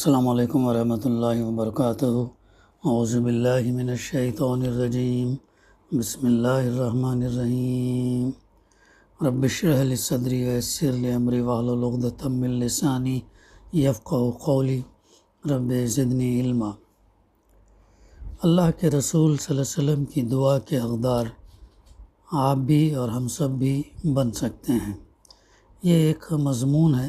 السلام علیکم ورحمۃ اللہ وبرکاتہ۔ اعوذ باللہ من الشیطان الرجیم، بسم اللہ الرحمن الرحیم۔ رب اشرح لی صدری ویسر لی امری واحلل عقدۃ من لسانی یفقہوا قولی، رب زدنی علما۔ اللہ کے رسول صلی اللہ علیہ وسلم کی دعا کے حقدار آپ بھی اور ہم سب بھی بن سکتے ہیں۔ یہ ایک مضمون ہے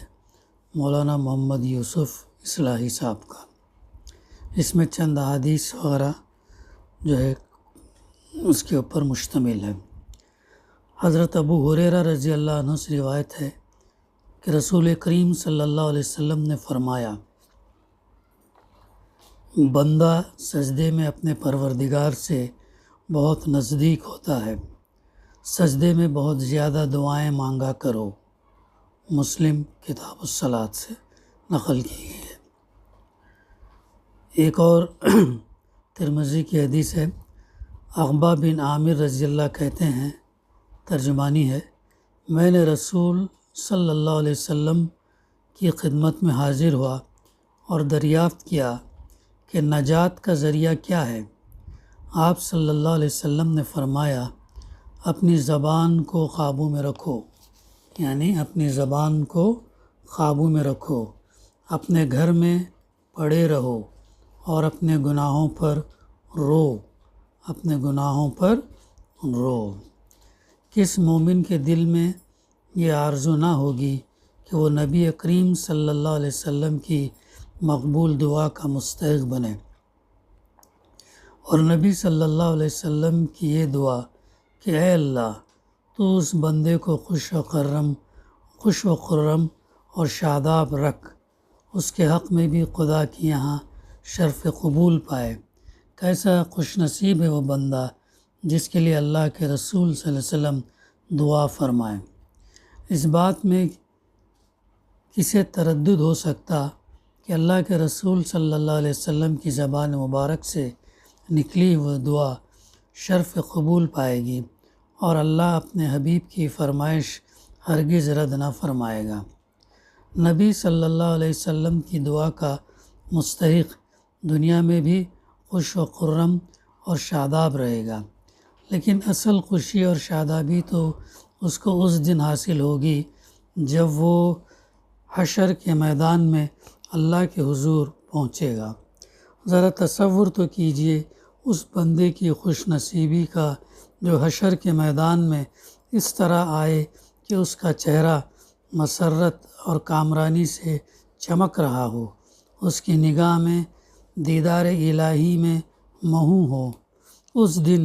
مولانا محمد یوسف اصلاحی صاحب کا۔ اس میں چند احادیث وغیرہ جو ہے اس کے اوپر مشتمل ہے۔ حضرت ابو ہریرہ رضی اللہ عنہ سے روایت ہے کہ رسول کریم صلی اللہ علیہ وسلم نے فرمایا، بندہ سجدے میں اپنے پروردگار سے بہت نزدیک ہوتا ہے، سجدے میں بہت زیادہ دعائیں مانگا کرو۔ مسلم کتاب الصلاۃ سے نقل کی گئی ہے۔ ایک اور ترمذی کی حدیث ہے، عقبہ بن عامر رضی اللہ کہتے ہیں، ترجمانی ہے، میں نے رسول صلی اللہ علیہ وسلم کی خدمت میں حاضر ہوا اور دریافت کیا کہ نجات کا ذریعہ کیا ہے۔ آپ صلی اللہ علیہ وسلم نے فرمایا، اپنی زبان کو قابو میں رکھو، یعنی اپنی زبان کو قابو میں رکھو، اپنے گھر میں پڑے رہو اور اپنے گناہوں پر رو، اپنے گناہوں پر رو۔ کس مومن کے دل میں یہ آرزو نہ ہوگی کہ وہ نبی کریم صلی اللہ علیہ وسلم کی مقبول دعا کا مستحق بنے، اور نبی صلی اللہ علیہ وسلم کی یہ دعا کہ اے اللہ تو اس بندے کو خوش و خرم اور شاداب رکھ، اس کے حق میں بھی خدا کے یہاں شرف قبول پائے۔ کیسا خوش نصیب ہے وہ بندہ جس کے لیے اللہ کے رسول صلی اللہ علیہ وسلم دعا فرمائے۔ اس بات میں کسے تردد ہو سکتا کہ اللہ کے رسول صلی اللہ علیہ وسلم کی زبان مبارک سے نکلی وہ دعا شرف قبول پائے گی اور اللہ اپنے حبیب کی فرمائش ہرگز رد نہ فرمائے گا۔ نبی صلی اللہ علیہ وسلم کی دعا کا مستحق دنیا میں بھی خوش و خرم اور شاداب رہے گا، لیکن اصل خوشی اور شادابی تو اس کو اس دن حاصل ہوگی جب وہ حشر کے میدان میں اللہ کے حضور پہنچے گا۔ ذرا تصور تو کیجئے اس بندے کی خوش نصیبی کا جو حشر کے میدان میں اس طرح آئے کہ اس کا چہرہ مسرت اور کامرانی سے چمک رہا ہو، اس کی نگاہ میں دیدار الہی میں محو ہو۔ اس دن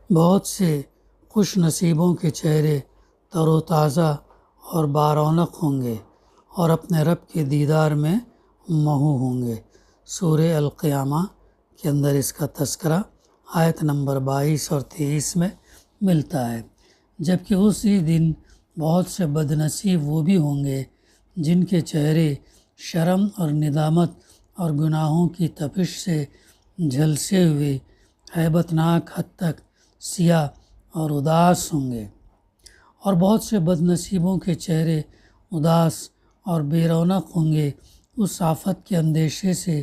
بہت سے خوش نصیبوں کے چہرے تر و تازہ اور بارونق ہوں گے اور اپنے رب کے دیدار میں محو ہوں گے۔ سورہ القیامہ کے اندر اس کا تذکرہ آیت نمبر 22 اور 23 میں ملتا ہے۔ جبکہ اسی دن بہت سے بد نصیب وہ بھی ہوں گے جن کے چہرے شرم اور ندامت اور گناہوں کی تپش سے جھلسے ہوئے ہیبت ناک حد تک سیاہ اور اداس ہوں گے، اور بہت سے بد نصیبوں کے چہرے اداس اور بے رونق ہوں گے اس آفت کے اندیشے سے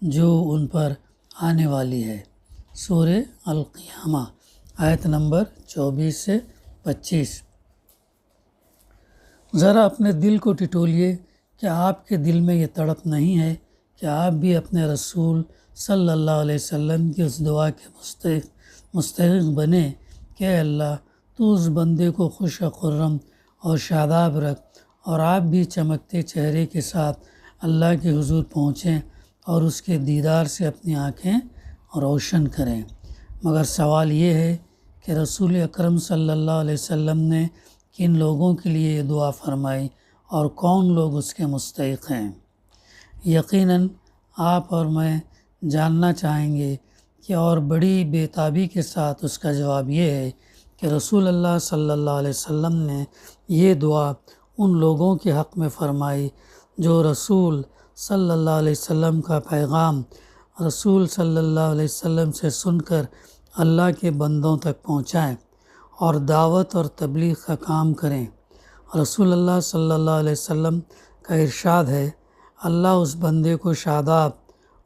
جو ان پر آنے والی ہے۔ سورہ القیامہ آیت نمبر 24 سے 25۔ ذرا اپنے دل کو ٹٹولیے، کیا آپ کے دل میں یہ تڑپ نہیں ہے کہ آپ بھی اپنے رسول صلی اللہ علیہ وسلم کی اس دعا کے مستحق بنے کہ اے اللہ تو اس بندے کو خوش و خرم اور شاداب رکھ، اور آپ بھی چمکتے چہرے کے ساتھ اللہ کے حضور پہنچیں اور اس کے دیدار سے اپنی آنکھیں روشن کریں۔ مگر سوال یہ ہے کہ رسول اکرم صلی اللہ علیہ وسلم نے کن لوگوں کے لیے یہ دعا فرمائی اور کون لوگ اس کے مستحق ہیں؟ یقیناً آپ اور میں جاننا چاہیں گے کہ اور بڑی بےتابی کے ساتھ اس کا جواب یہ ہے کہ رسول اللہ صلی اللہ علیہ وسلم نے یہ دعا ان لوگوں کے حق میں فرمائی جو رسول صلی اللہ علیہ وسلم کا پیغام رسول صلی اللہ علیہ وسلم سے سن کر اللہ کے بندوں تک پہنچائیں اور دعوت اور تبلیغ کا کام کریں۔ رسول اللہ صلی اللہ علیہ وسلم کا ارشاد ہے، اللہ اس بندے کو شاداب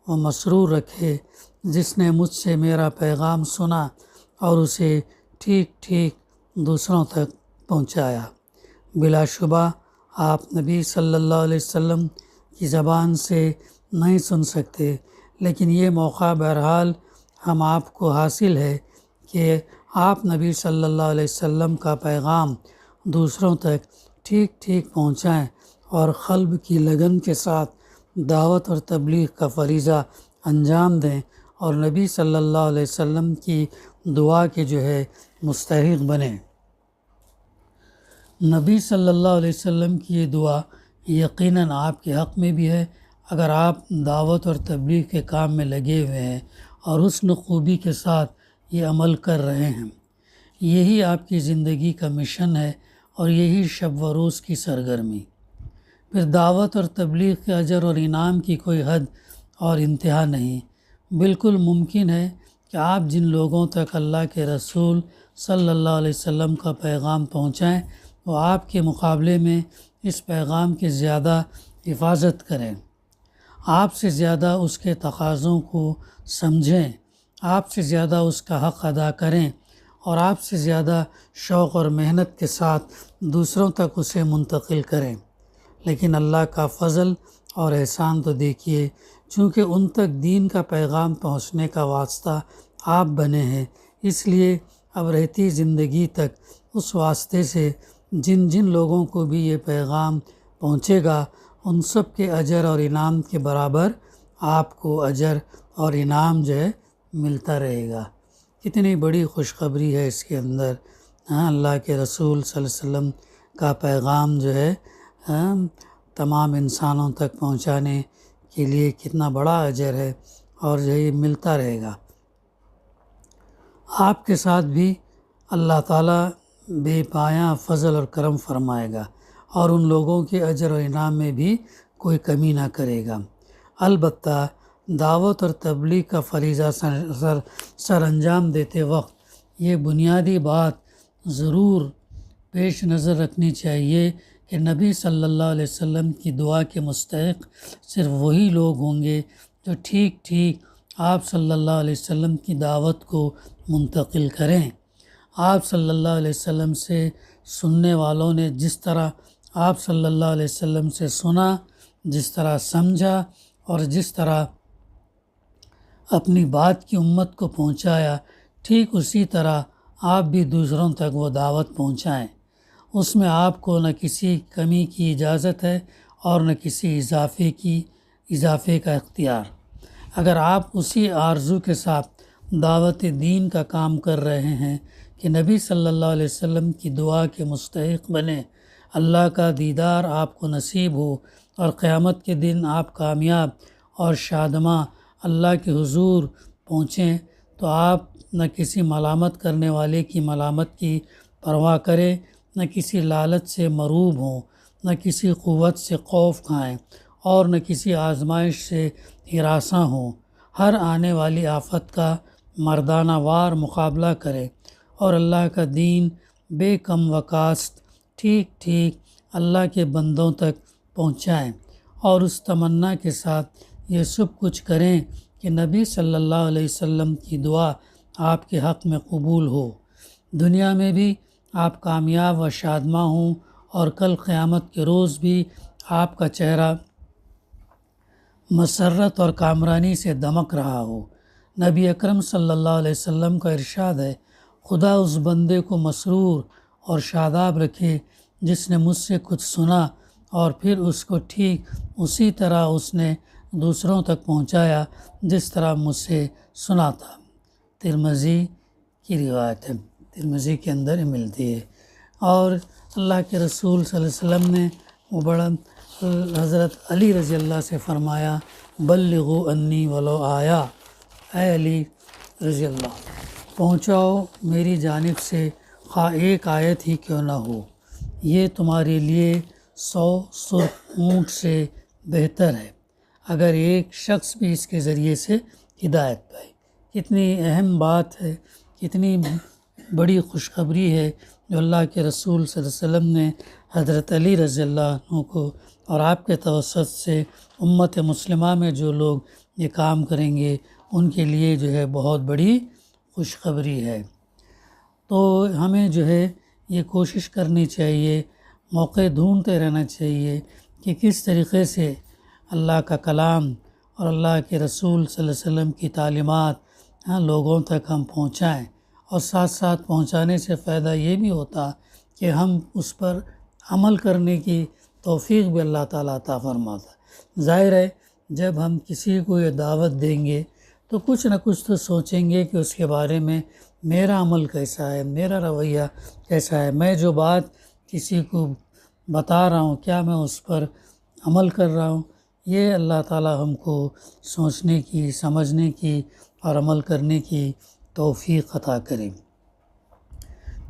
و مسرور رکھے جس نے مجھ سے میرا پیغام سنا اور اسے ٹھیک ٹھیک دوسروں تک پہنچایا۔ بلا شبہ آپ نبی صلی اللہ علیہ وسلم کی زبان سے نہیں سن سکتے، لیکن یہ موقع بہرحال ہم آپ کو حاصل ہے کہ آپ نبی صلی اللہ علیہ وسلم کا پیغام دوسروں تک ٹھیک ٹھیک پہنچائیں اور قلب کی لگن کے ساتھ دعوت اور تبلیغ کا فریضہ انجام دیں اور نبی صلی اللہ علیہ وسلم کی دعا کے مستحق بنیں۔ نبی صلی اللہ علیہ وسلم کی یہ دعا یقیناً آپ کے حق میں بھی ہے اگر آپ دعوت اور تبلیغ کے کام میں لگے ہوئے ہیں اور حسن خوبی کے ساتھ یہ عمل کر رہے ہیں۔ یہی آپ کی زندگی کا مشن ہے اور یہی شب و روز کی سرگرمی۔ پھر دعوت اور تبلیغ کے اجر اور انعام کی کوئی حد اور انتہا نہیں۔ بالکل ممکن ہے کہ آپ جن لوگوں تک اللہ کے رسول صلی اللہ علیہ وسلم کا پیغام پہنچائیں وہ آپ کے مقابلے میں اس پیغام کی زیادہ حفاظت کریں، آپ سے زیادہ اس کے تقاضوں کو سمجھیں، آپ سے زیادہ اس کا حق ادا کریں اور آپ سے زیادہ شوق اور محنت کے ساتھ دوسروں تک اسے منتقل کریں۔ لیکن اللہ کا فضل اور احسان تو دیکھیے، چونکہ ان تک دین کا پیغام پہنچنے کا واسطہ آپ بنے ہیں، اس لیے اب رہتی زندگی تک اس واسطے سے جن جن لوگوں کو بھی یہ پیغام پہنچے گا ان سب کے اجر اور انعام کے برابر آپ کو اجر اور انعام ملتا رہے گا۔ کتنی بڑی خوشخبری ہے اس کے اندر۔ اللہ کے رسول صلی اللہ علیہ وسلم کا پیغام تمام انسانوں تک پہنچانے کے لیے کتنا بڑا اجر ہے اور یہ ملتا رہے گا۔ آپ کے ساتھ بھی اللہ تعالیٰ بے پایاں فضل اور کرم فرمائے گا اور ان لوگوں کے اجر و انعام میں بھی کوئی کمی نہ کرے گا۔ البتہ دعوت اور تبلیغ کا فریضہ سر انجام دیتے وقت یہ بنیادی بات ضرور پیش نظر رکھنی چاہیے کہ نبی صلی اللہ علیہ وسلم کی دعا کے مستحق صرف وہی لوگ ہوں گے جو ٹھیک ٹھیک آپ صلی اللہ علیہ وسلم کی دعوت کو منتقل کریں۔ آپ صلی اللہ علیہ وسلم سے سننے والوں نے جس طرح آپ صلی اللہ علیہ وسلم سے سنا، جس طرح سمجھا اور جس طرح اپنی بات کی امت کو پہنچایا، ٹھیک اسی طرح آپ بھی دوسروں تک وہ دعوت پہنچائیں۔ اس میں آپ کو نہ کسی کمی کی اجازت ہے اور نہ کسی اضافے کا اختیار۔ اگر آپ اسی آرزو کے ساتھ دعوت دین کا کام کر رہے ہیں کہ نبی صلی اللہ علیہ وسلم کی دعا کے مستحق بنیں، اللہ کا دیدار آپ کو نصیب ہو اور قیامت کے دن آپ کامیاب اور شادماں اللہ کے حضور پہنچیں، تو آپ نہ کسی ملامت کرنے والے کی ملامت کی پرواہ کریں، نہ کسی لالچ سے مروب ہوں، نہ کسی قوت سے خوف کھائیں اور نہ کسی آزمائش سے ہراساں ہوں۔ ہر آنے والی آفت کا مردانہ وار مقابلہ کریں اور اللہ کا دین بے کم و کاست ٹھیک ٹھیک اللہ کے بندوں تک پہنچائیں اور اس تمنا کے ساتھ یہ سب کچھ کریں کہ نبی صلی اللہ علیہ وسلم کی دعا آپ کے حق میں قبول ہو، دنیا میں بھی آپ کامیاب و شادماں ہوں اور کل قیامت کے روز بھی آپ کا چہرہ مسرت اور کامرانی سے دمک رہا ہو۔ نبی اکرم صلی اللہ علیہ وسلم کا ارشاد ہے، خدا اس بندے کو مسرور اور شاداب رکھے جس نے مجھ سے کچھ سنا اور پھر اس کو ٹھیک اسی طرح اس نے دوسروں تک پہنچایا جس طرح مجھ سے سنا تھا۔ ترمذی کی روایت ہے، ترمذی کے اندر ہی ملتی ہے۔ اور اللہ کے رسول صلی اللہ علیہ وسلم نے وہ بڑا حضرت علی رضی اللہ سے فرمایا، بلغوا انی ولو آیا، اے علی رضی اللہ پہنچاؤ میری جانب سے خواہ ایک آیت ہی کیوں نہ ہو، یہ تمہارے لیے 100 سرخ اونٹ سے بہتر ہے اگر ایک شخص بھی اس کے ذریعے سے ہدایت پائے۔ کتنی اہم بات ہے، کتنی بڑی خوشخبری ہے جو اللہ کے رسول صلی اللہ علیہ وسلم نے حضرت علی رضی اللہ عنہ کو اور آپ کے توسط سے امت مسلمہ میں جو لوگ یہ کام کریں گے ان کے لیے جو ہے بہت بڑی خوشخبری ہے۔ تو ہمیں جو ہے یہ کوشش کرنی چاہیے، موقع ڈھونڈتے رہنا چاہیے کہ کس طریقے سے اللہ کا کلام اور اللہ کے رسول صلی اللہ علیہ وسلم کی تعلیمات لوگوں تک ہم پہنچائیں، اور ساتھ ساتھ پہنچانے سے فائدہ یہ بھی ہوتا کہ ہم اس پر عمل کرنے کی توفیق بھی اللہ تعالیٰ عطا فرماتا۔ ظاہر ہے جب ہم کسی کو یہ دعوت دیں گے تو کچھ نہ کچھ تو سوچیں گے کہ اس کے بارے میں میرا عمل کیسا ہے، میرا رویہ کیسا ہے، میں جو بات کسی کو بتا رہا ہوں کیا میں اس پر عمل کر رہا ہوں۔ یہ اللہ تعالیٰ ہم کو سوچنے کی، سمجھنے کی اور عمل کرنے کی توفیق عطا کرے۔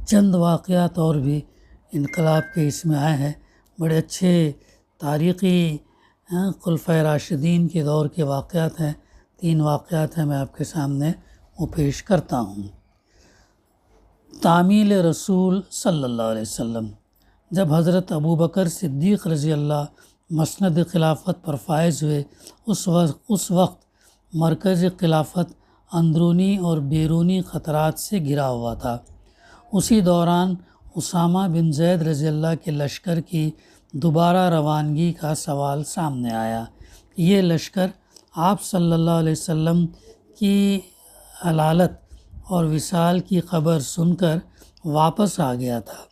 چند واقعات اور بھی انقلاب کے اس میں آئے ہیں، بڑے اچھے تاریخی خلفائے راشدین کے دور کے واقعات ہیں۔ 3 واقعات ہیں، میں آپ کے سامنے وہ پیش کرتا ہوں۔ تعمیل رسول صلی اللہ علیہ وسلم، جب حضرت ابوبکر صدیق رضی اللہ مسند خلافت پر فائز ہوئے، اس وقت مرکز خلافت اندرونی اور بیرونی خطرات سے گھرا ہوا تھا۔ اسی دوران اسامہ بن زید رضی اللہ کے لشکر کی دوبارہ روانگی کا سوال سامنے آیا۔ یہ لشکر آپ صلی اللہ علیہ وسلم کی حلالت اور وصال کی خبر سن کر واپس آ گیا تھا۔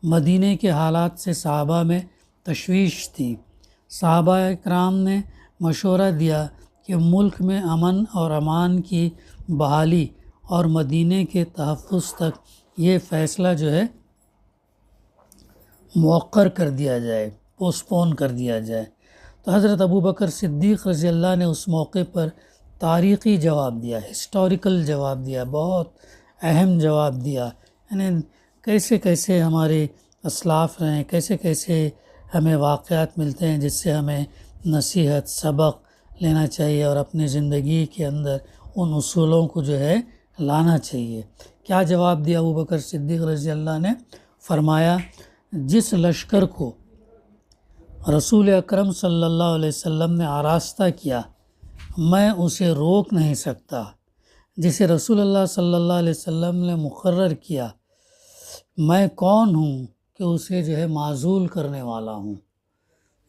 مدینے کے حالات سے صحابہ میں تشویش تھی۔ صحابہ اکرام نے مشورہ دیا کہ ملک میں امن اور امان کی بحالی اور مدینے کے تحفظ تک یہ فیصلہ جو ہے مؤخر کر دیا جائے، پوسپون کر دیا جائے۔ تو حضرت ابوبکر صدیق رضی اللہ نے اس موقع پر تاریخی جواب دیا، ہسٹوریکل جواب دیا، بہت اہم جواب دیا۔ یعنی کیسے کیسے ہمارے اسلاف رہے ہیں، کیسے کیسے ہمیں واقعات ملتے ہیں جس سے ہمیں نصیحت، سبق لینا چاہیے اور اپنی زندگی کے اندر ان اصولوں کو جو ہے لانا چاہیے۔ کیا جواب دیا ابوبکر صدیق رضی اللہ نے؟ فرمایا، جس لشکر کو رسول اکرم صلی اللہ علیہ وسلم نے آراستہ کیا میں اسے روک نہیں سکتا، جسے رسول اللہ صلی اللہ علیہ وسلم نے مقرر کیا میں کون ہوں کہ اسے جو ہے معزول کرنے والا ہوں۔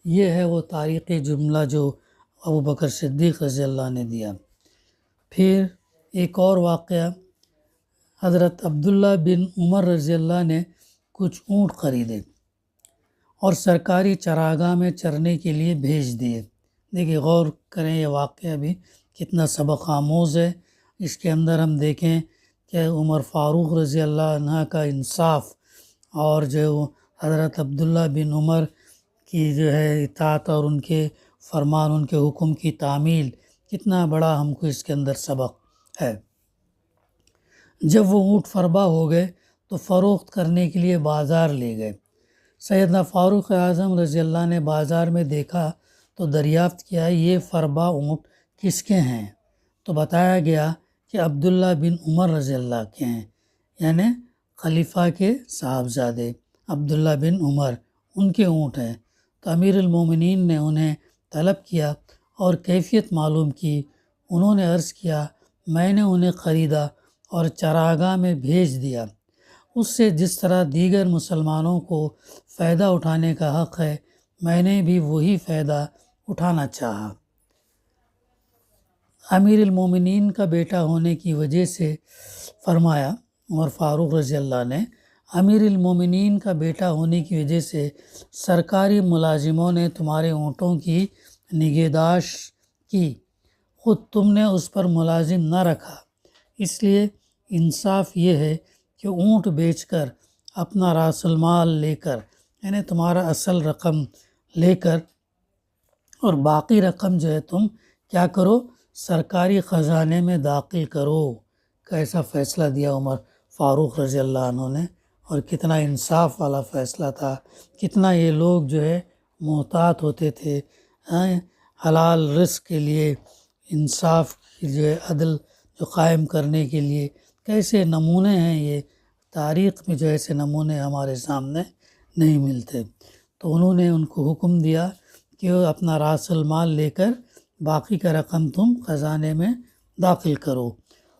یہ ہے وہ تاریخی جملہ جو ابوبکر صدیق رضی اللہ نے دیا۔ پھر ایک اور واقعہ، حضرت عبداللہ بن عمر رضی اللہ نے کچھ اونٹ خریدے اور سرکاری چراگاہ میں چرنے کے لیے بھیج دیے۔ دیکھیں، غور کریں، یہ واقعہ بھی کتنا سبق آموز ہے۔ اس کے اندر ہم دیکھیں کہ عمر فاروق رضی اللہ عنہ کا انصاف اور جو حضرت عبداللہ بن عمر کی جو ہے اطاعت اور ان کے فرمان، ان کے حکم کی تعمیل، کتنا بڑا ہم کو اس کے اندر سبق ہے۔ جب وہ اونٹ فربا ہو گئے تو فروخت کرنے کے لیے بازار لے گئے۔ سیدنا فاروق اعظم رضی اللہ نے بازار میں دیکھا تو دریافت کیا یہ فربا اونٹ کس کے ہیں؟ تو بتایا گیا کہ عبداللہ بن عمر رضی اللہ کے ہیں، یعنی خلیفہ کے صاحبزادے عبداللہ بن عمر، ان کے اونٹ ہیں۔ تو امیر المومنین نے انہیں طلب کیا اور کیفیت معلوم کی۔ انہوں نے عرض کیا، میں نے انہیں خریدا اور چراگاہ میں بھیج دیا۔ اس سے جس طرح دیگر مسلمانوں کو فائدہ اٹھانے کا حق ہے، میں نے بھی وہی فائدہ اٹھانا چاہا۔ امیر المومنین کا بیٹا ہونے کی وجہ سے، فرمایا عمر فاروق رضی اللہ نے، امیر المومنین کا بیٹا ہونے کی وجہ سے سرکاری ملازموں نے تمہارے اونٹوں کی نگہداشت کی، خود تم نے اس پر ملازم نہ رکھا۔ اس لیے انصاف یہ ہے کہ اونٹ بیچ کر اپنا راس المال لے کر، یعنی تمہارا اصل رقم لے کر، اور باقی رقم جو ہے تم کیا کرو، سرکاری خزانے میں داخل کرو۔ کیسا فیصلہ دیا عمر فاروق رضی اللہ عنہ نے، اور کتنا انصاف والا فیصلہ تھا، کتنا یہ لوگ جو ہے محتاط ہوتے تھے حلال رزق کے لیے، انصاف کی جو ہے عدل جو قائم کرنے کے لیے۔ کیسے نمونے ہیں یہ، تاریخ میں جو ایسے نمونے ہمارے سامنے نہیں ملتے۔ تو انہوں نے ان کو حکم دیا کہ وہ اپنا راس المال لے کر باقی کا رقم تم خزانے میں داخل کرو۔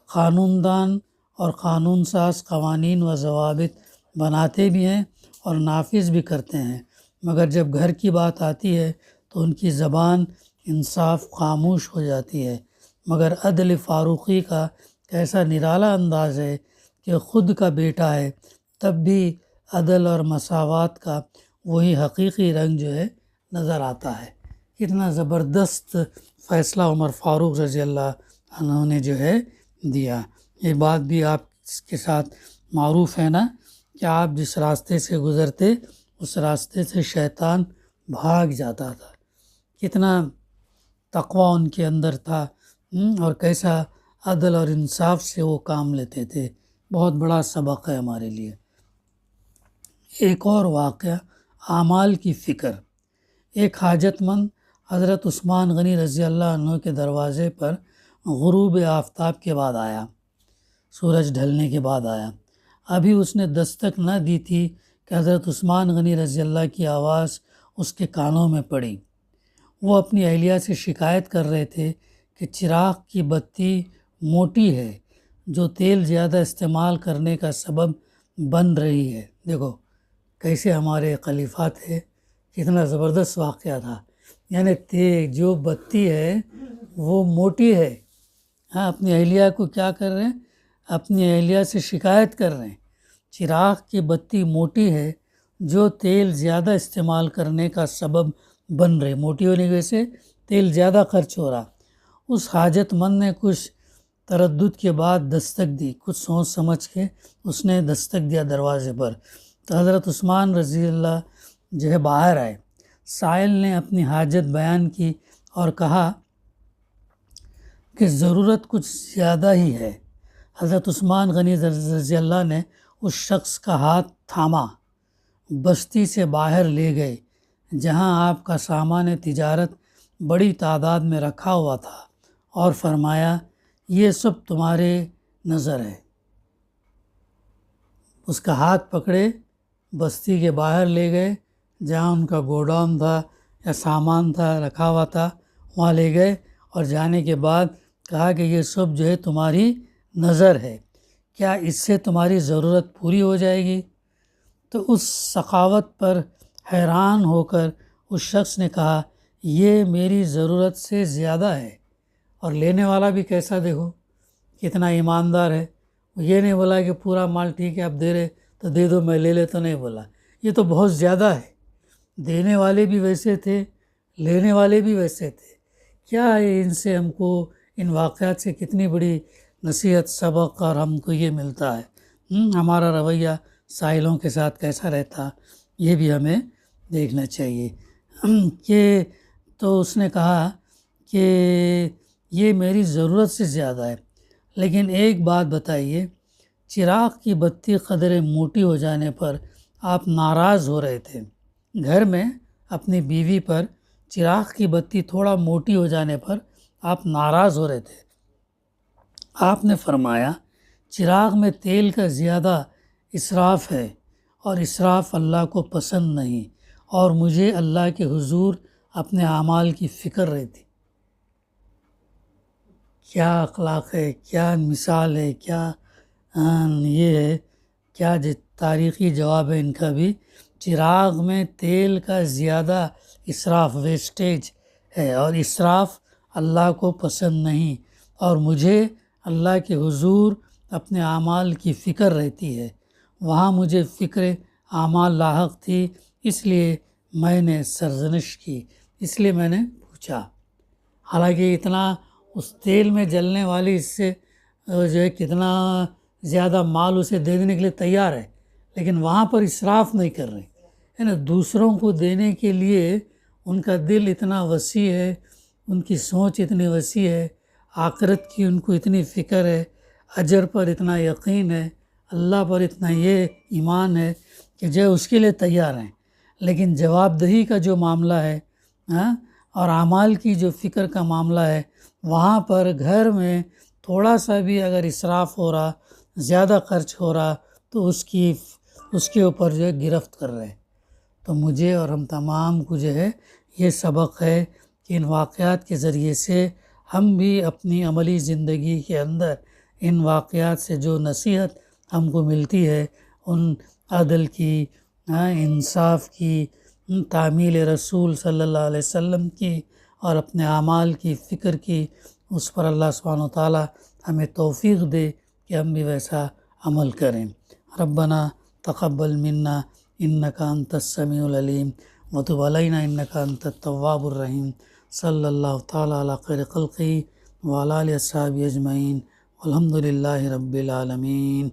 قانون دان اور قانون ساز قوانین و ضوابط بناتے بھی ہیں اور نافذ بھی کرتے ہیں، مگر جب گھر کی بات آتی ہے تو ان کی زبان انصاف خاموش ہو جاتی ہے۔ مگر عدل فاروقی کا کیسا نرالا انداز ہے کہ خود کا بیٹا ہے تب بھی عدل اور مساوات کا وہی حقیقی رنگ جو ہے نظر آتا ہے۔ کتنا زبردست فیصلہ عمر فاروق رضی اللہ عنہ نے جو ہے دیا۔ یہ بات بھی آپ کے ساتھ معروف ہے نا کہ آپ جس راستے سے گزرتے اس راستے سے شیطان بھاگ جاتا تھا۔ کتنا تقوی ان کے اندر تھا اور کیسا عدل اور انصاف سے وہ کام لیتے تھے۔ بہت بڑا سبق ہے ہمارے لیے۔ ایک اور واقعہ، اعمال کی فکر۔ ایک حاجت مند حضرت عثمان غنی رضی اللہ عنہ کے دروازے پر غروب آفتاب کے بعد آیا، سورج ڈھلنے کے بعد آیا۔ ابھی اس نے دستک نہ دی تھی کہ حضرت عثمان غنی رضی اللہ کی آواز اس کے کانوں میں پڑی۔ وہ اپنی اہلیہ سے شکایت کر رہے تھے کہ چراغ کی بتی موٹی ہے جو تیل زیادہ استعمال کرنے کا سبب بن رہی ہے۔ دیکھو کیسے ہمارے خلیفہ تھے، کتنا زبردست واقعہ تھا۔ یعنی جو بتی ہے وہ موٹی ہے۔ ہاں، اپنی اہلیہ کو کیا کر رہے ہیں؟ اپنی اہلیہ سے شکایت کر رہے ہیں چراغ کی بتی موٹی ہے جو تیل زیادہ استعمال کرنے کا سبب بن رہی، موٹی ہونے کی وجہ سے تیل زیادہ خرچ ہو رہا۔ اس حاجت مند نے کچھ تردد کے بعد دستک دی، کچھ سوچ سمجھ کے اس نے دستک دیا دروازے پر، تو حضرت عثمان رضی اللہ جو ہے باہر آئے۔ سائل نے اپنی حاجت بیان کی اور کہا کہ ضرورت کچھ زیادہ ہی ہے۔ حضرت عثمان غنی رضی اللہ نے اس شخص کا ہاتھ تھاما، بستی سے باہر لے گئے جہاں آپ کا سامان تجارت بڑی تعداد میں رکھا ہوا تھا، اور فرمایا یہ سب تمہارے نظر ہے۔ اس کا ہاتھ پکڑے بستی کے باہر لے گئے جہاں ان کا گوڈاؤن تھا یا سامان تھا رکھا ہوا تھا، وہاں لے گئے اور جانے کے بعد کہا کہ یہ سب جو ہے تمہاری نظر ہے، کیا اس سے تمہاری ضرورت پوری ہو جائے گی؟ تو اس سخاوت پر حیران ہو کر اس شخص نے کہا یہ میری ضرورت سے زیادہ ہے۔ اور لینے والا بھی کیسا، دیکھو کتنا ایماندار ہے۔ یہ نہیں بولا کہ پورا مال ٹھیک ہے آپ دے رہے تو دے دو میں لے لیتا، نہیں بولا، یہ تو بہت زیادہ ہے۔ دینے والے بھی ویسے تھے، لینے والے بھی ویسے تھے۔ کیا ہے ان سے ہم کو، ان واقعات سے کتنی بڑی نصیحت، سبق اور ہم کو یہ ملتا ہے۔ ہمارا رویہ سائلوں کے ساتھ کیسا رہتا، یہ بھی ہمیں دیکھنا چاہیے۔ کہ تو اس نے کہا کہ یہ میری ضرورت سے زیادہ ہے، لیکن ایک بات بتائیے، چراغ کی بتی قدرے موٹی ہو جانے پر آپ ناراض ہو رہے تھے۔ گھر میں اپنی بیوی پر چراغ کی بتی تھوڑا موٹی ہو جانے پر آپ ناراض ہو رہے تھے۔ آپ نے فرمایا چراغ میں تیل کا زیادہ اسراف ہے اور اسراف اللہ کو پسند نہیں، اور مجھے اللہ کے حضور اپنے اعمال کی فکر رہتی۔ کیا اخلاق ہے، کیا مثال ہے، کیا یہ ہے، کیا تاریخی جواب ہے ان کا بھی۔ چراغ میں تیل کا زیادہ اسراف، ویسٹیج ہے، اور اسراف اللہ کو پسند نہیں، اور مجھے اللہ کے حضور اپنے اعمال کی فکر رہتی ہے۔ وہاں مجھے فکر اعمال لاحق تھی، اس لیے میں نے سرزنش کی، اس لیے میں نے پوچھا۔ حالانکہ اتنا اس تیل میں جلنے والی اس سے جو ہے کتنا زیادہ مال اسے دے دینے کے لیے تیار ہے، لیکن وہاں پر اسراف نہیں کر رہے، ہے نا۔ دوسروں کو دینے کے لیے ان کا دل اتنا وسیع ہے، ان کی سوچ اتنی وسیع ہے، آخرت کی ان کو اتنی فکر ہے، اجر پر اتنا یقین ہے، اللہ پر اتنا یہ ایمان ہے کہ جو اس کے لیے تیار ہیں۔ لیکن جواب دہی کا جو معاملہ ہے اور اعمال کی جو فکر کا معاملہ ہے، وہاں پر گھر میں تھوڑا سا بھی اگر اسراف ہو رہا، زیادہ خرچ ہو رہا، تو اس کے اوپر جو ہے گرفت کر رہے۔ تو مجھے اور ہم تمام کو جو ہے یہ سبق ہے کہ ان واقعات کے ذریعے سے ہم بھی اپنی عملی زندگی کے اندر ان واقعات سے جو نصیحت ہم کو ملتی ہے، ان عدل کی، انصاف کی، تعمیل رسول صلی اللہ علیہ وسلم کی اور اپنے اعمال کی فکر کی، اس پر اللہ سبحانہ وتعالی ہمیں توفیق دے کہ ہم بھی ویسا عمل کریں۔ ربنا تقبل منا انک انت السمیع العلیم وتب علینا انک انت التواب الرحیم۔ صلی اللہ تعالی علی خیر خلقہ وعلی آلہ اصحابہ اجمعین والحمد للہ رب العالمین۔